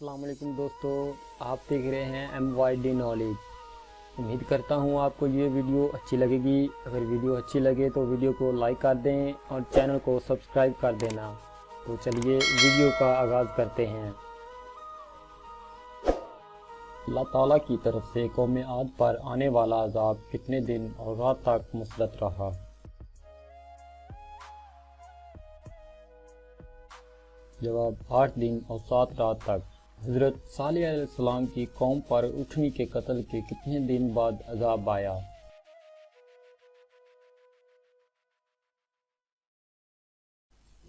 السلام علیکم دوستو، آپ دیکھ رہے ہیں MYD نالج۔ امید کرتا ہوں آپ کو یہ ویڈیو اچھی لگے گی۔ اگر ویڈیو اچھی لگے تو ویڈیو کو لائک کر دیں اور چینل کو سبسکرائب کر دینا۔ تو چلیے ویڈیو کا آغاز کرتے ہیں۔ اللہ تعالیٰ کی طرف سے قوم عاد پر آنے والا عذاب کتنے دن اور رات تک مسلط رہا؟ جواب: 8 دن اور 7 رات تک۔ حضرت صالح علیہ السلام کی قوم پر اٹھنی کے قتل کے کتنے دن بعد عذاب آیا؟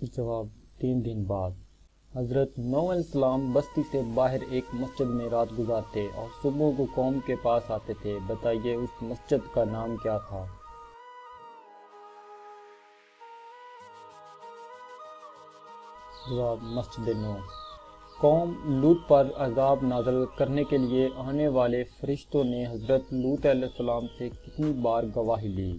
جواب: 3 دن بعد۔ حضرت نوح علیہ السلام بستی سے باہر ایک مسجد میں رات گزارتے اور صبح کو قوم کے پاس آتے تھے، بتائیے اس مسجد کا نام کیا تھا؟ جواب: مسجد نوح۔ قوم لوط پر عذاب نازل کرنے کے لیے آنے والے فرشتوں نے حضرت لوط علیہ السلام سے کتنی بار گواہی لی؟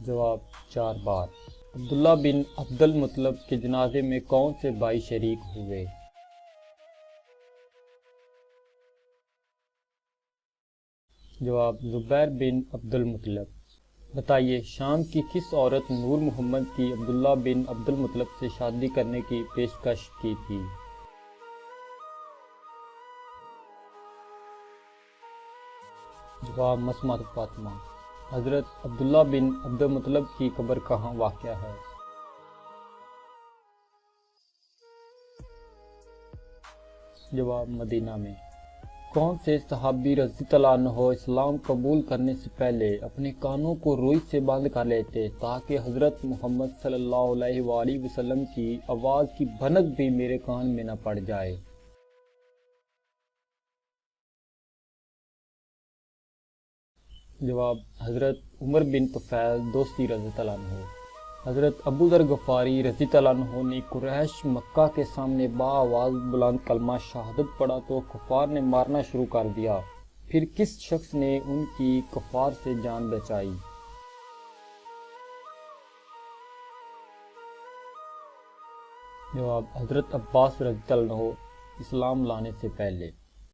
جواب: 4 بار۔ عبداللہ بن عبد المطلب کے جنازے میں کون سے بھائی شریک ہوئے؟ جواب: زبیر بن عبد المطلب۔ بتائیے شام کی کس عورت نور محمد کی عبداللہ بن عبد المطلب سے شادی کرنے کی پیشکش کی تھی؟ جواب: مسمہ فاطمہ۔ حضرت عبداللہ بن عبد المطلب کی قبر کہاں واقع ہے؟ جواب: مدینہ میں۔ کون سے صحابی رضی اللہ عنہ اسلام قبول کرنے سے پہلے اپنے کانوں کو روئی سے بند کر لیتے تاکہ حضرت محمد صلی اللہ علیہ وآلہ وسلم کی آواز کی بھنک بھی میرے کان میں نہ پڑ جائے؟ جواب: حضرت عمر بن طفیل دوسی رضی اللہ عنہ۔ حضرت ابو ذر غفاری رضی اللہ عنہ نے قریش مکہ کے سامنے بآواز بلند کلمہ شہادت پڑھا تو کفار نے مارنا شروع کر دیا، پھر کس شخص نے ان کی کفار سے جان بچائی؟ جواب: حضرت عباس رضی اللہ عنہ اسلام لانے سے پہلے۔